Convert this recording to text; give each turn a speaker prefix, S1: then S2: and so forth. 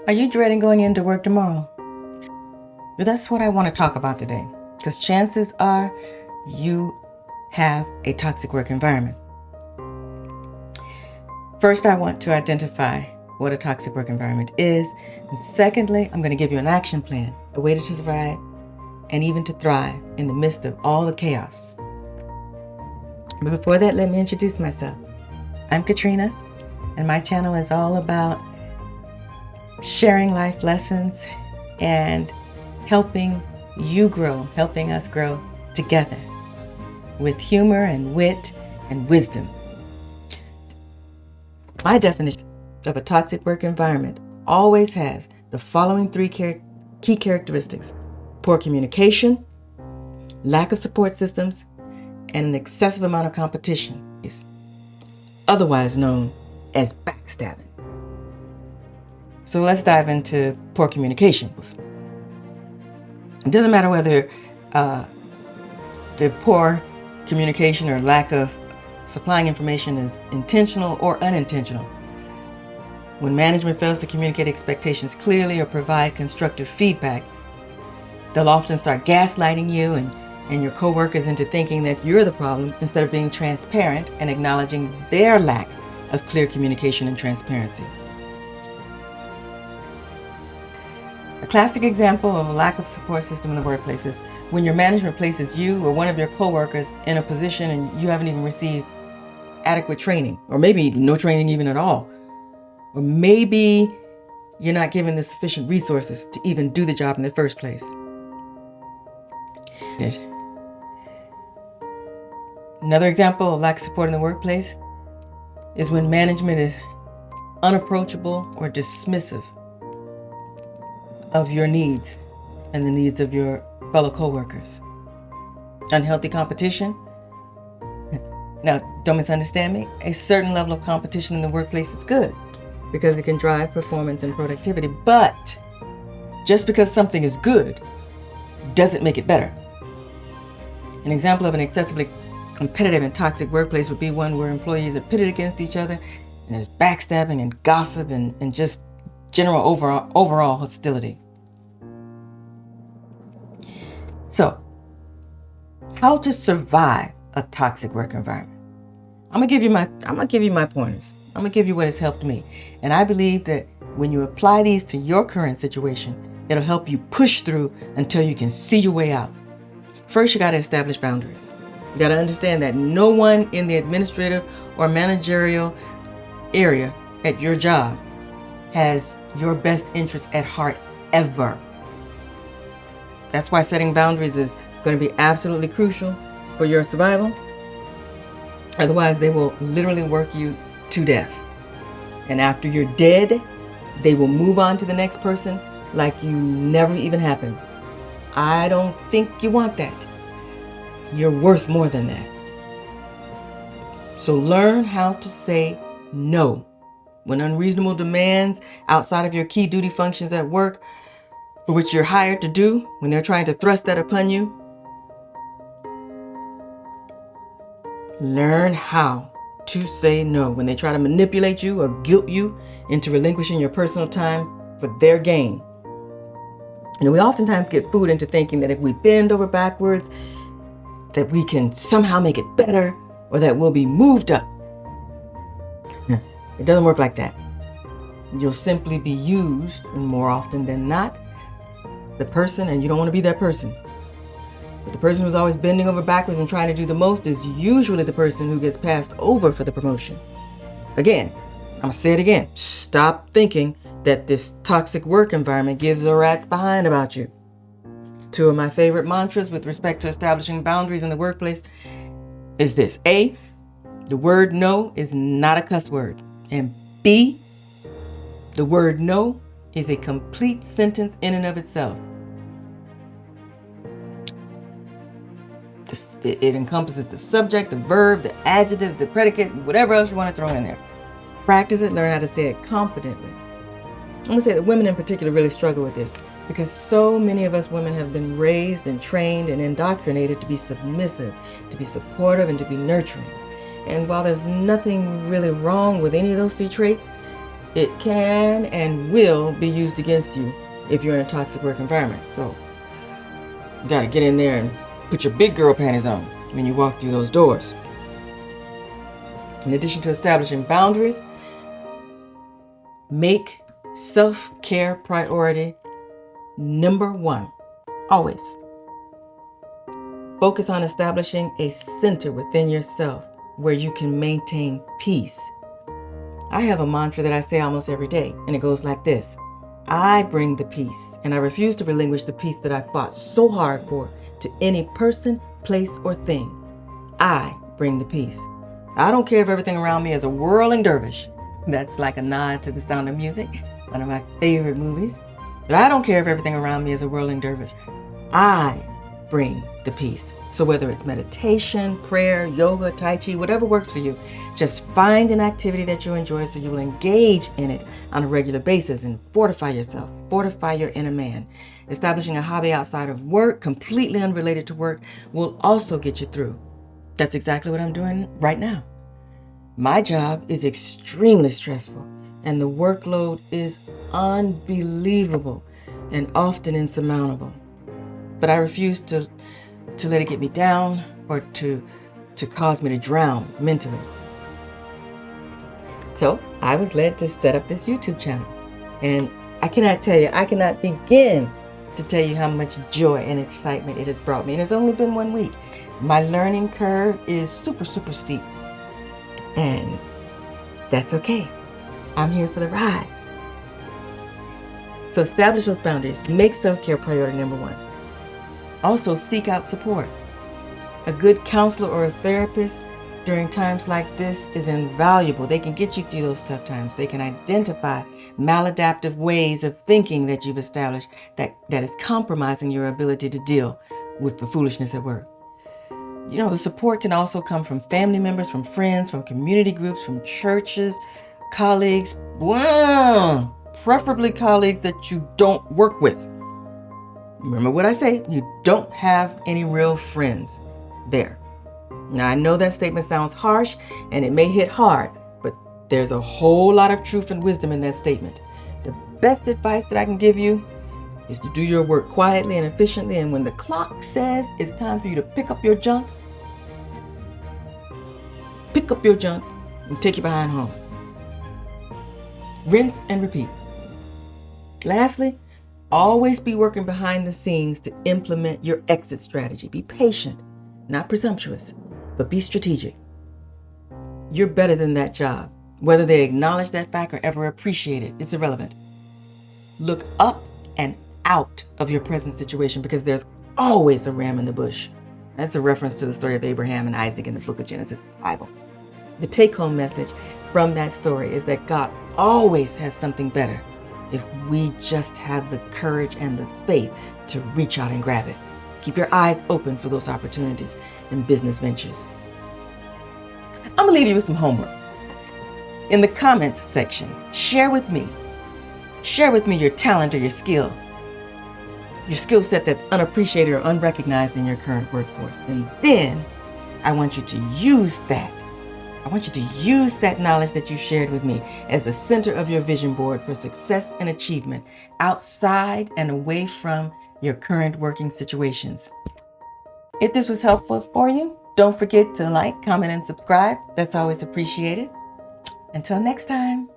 S1: Are you dreading going into work tomorrow? But that's what I want to talk about today, because chances are you have a toxic work environment. First, I want to identify what a toxic work environment is. And secondly, I'm going to give you an action plan, a way to survive and even to thrive in the midst of all the chaos. But before that, let me introduce myself. I'm Katrina, and my channel is all about sharing life lessons and helping you grow, helping us grow together with humor and wit and wisdom. My definition of a toxic work environment always has the following three key characteristics: poor communication, lack of support systems, and an excessive amount of competition, otherwise known as backstabbing. So let's dive into poor communication. It doesn't matter whether the poor communication or lack of supplying information is intentional or unintentional. When management fails to communicate expectations clearly or provide constructive feedback, they'll often start gaslighting you and your coworkers into thinking that you're the problem instead of being transparent and acknowledging their lack of clear communication and transparency. A classic example of a lack of support system in the workplace is when your management places you or one of your coworkers in a position and you haven't even received adequate training, or maybe no training even at all, or maybe you're not given the sufficient resources to even do the job in the first place. Another example of lack of support in the workplace is when management is unapproachable or dismissive of your needs and the needs of your fellow coworkers. Unhealthy competition. Now, don't misunderstand me. A certain level of competition in the workplace is good because it can drive performance and productivity. But just because something is good doesn't make it better. An example of an excessively competitive and toxic workplace would be one where employees are pitted against each other and there's backstabbing and gossip and just general overall hostility. So, how to survive a toxic work environment? I'm gonna give you my pointers. I'm gonna give you what has helped me, and I believe that when you apply these to your current situation, it'll help you push through until you can see your way out. First, you got to establish boundaries. You got to understand that no one in the administrative or managerial area at your job has your best interests at heart ever. That's why setting boundaries is going to be absolutely crucial for your survival. Otherwise, they will literally work you to death. And after you're dead, they will move on to the next person like you never even happened. I don't think you want that. You're worth more than that. So learn how to say no. When unreasonable demands outside of your key duty functions at work for which you're hired to do, when they're trying to thrust that upon you, learn how to say no. When they try to manipulate you or guilt you into relinquishing your personal time for their gain. And we oftentimes get fooled into thinking that if we bend over backwards, that we can somehow make it better or that we'll be moved up. It doesn't work like that. You'll simply be used, and more often than not, the person, and you don't want to be that person. But the person who's always bending over backwards and trying to do the most is usually the person who gets passed over for the promotion. Again, I'm going to say it again. Stop thinking that this toxic work environment gives a rat's behind about you. Two of my favorite mantras with respect to establishing boundaries in the workplace is this. A, the word no is not a cuss word. And B, the word no is a complete sentence in and of itself. It encompasses the subject, the verb, the adjective, the predicate, whatever else you want to throw in there. Practice it, learn how to say it confidently. I'm going to say that women in particular really struggle with this because so many of us women have been raised and trained and indoctrinated to be submissive, to be supportive, and to be nurturing. And while there's nothing really wrong with any of those three traits, It can and will be used against you if you're in a toxic work environment. So you got to get in there and put your big girl panties on when you walk through those doors. In addition to establishing boundaries, make self-care priority number one, always. Focus on establishing a center within yourself where you can maintain peace. I have a mantra that I say almost every day, and it goes like this. I bring the peace, and I refuse to relinquish the peace that I fought so hard for to any person, place, or thing. I bring the peace. I don't care if everything around me is a whirling dervish. That's like a nod to The Sound of Music, one of my favorite movies. But I don't care if everything around me is a whirling dervish. I bring the peace. So whether it's meditation, prayer, yoga, tai chi, whatever works for you, just find an activity that you enjoy so you will engage in it on a regular basis and fortify yourself, fortify your inner man. Establishing a hobby outside of work, completely unrelated to work, will also get you through. That's exactly what I'm doing right now. My job is extremely stressful and the workload is unbelievable and often insurmountable. But I refuse to let it get me down or to cause me to drown mentally. So I was led to set up this YouTube channel. And I cannot begin to tell you how much joy and excitement it has brought me. And it's only been 1 week. My learning curve is super, super steep. And that's okay. I'm here for the ride. So establish those boundaries. Make self-care priority number one. Also, seek out support. A good counselor or a therapist during times like this is invaluable. They can get you through those tough times. They can identify maladaptive ways of thinking that you've established that is compromising your ability to deal with the foolishness at work. You know, the support can also come from family members, from friends, from community groups, from churches, colleagues. Well, preferably colleagues that you don't work with. Remember what I say, you don't have any real friends there. Now, I know that statement sounds harsh and it may hit hard, but there's a whole lot of truth and wisdom in that statement. The best advice that I can give you is to do your work quietly and efficiently, and when the clock says it's time for you to pick up your junk and take your behind home. Rinse and repeat. Lastly, always be working behind the scenes to implement your exit strategy. Be patient, not presumptuous, but be strategic. You're better than that job. Whether they acknowledge that fact or ever appreciate it, it's irrelevant. Look up and out of your present situation because there's always a ram in the bush. That's a reference to the story of Abraham and Isaac in the book of Genesis, Bible. The take-home message from that story is that God always has something better if we just have the courage and the faith to reach out and grab it. Keep your eyes open for those opportunities in business ventures. I'm gonna leave you with some homework. In the comments section, share with me your talent or your skill set that's unappreciated or unrecognized in your current workforce. And then I want you to use that. I want you to use that knowledge that you shared with me as the center of your vision board for success and achievement outside and away from your current working situations. If this was helpful for you, don't forget to like, comment, and subscribe. That's always appreciated. Until next time.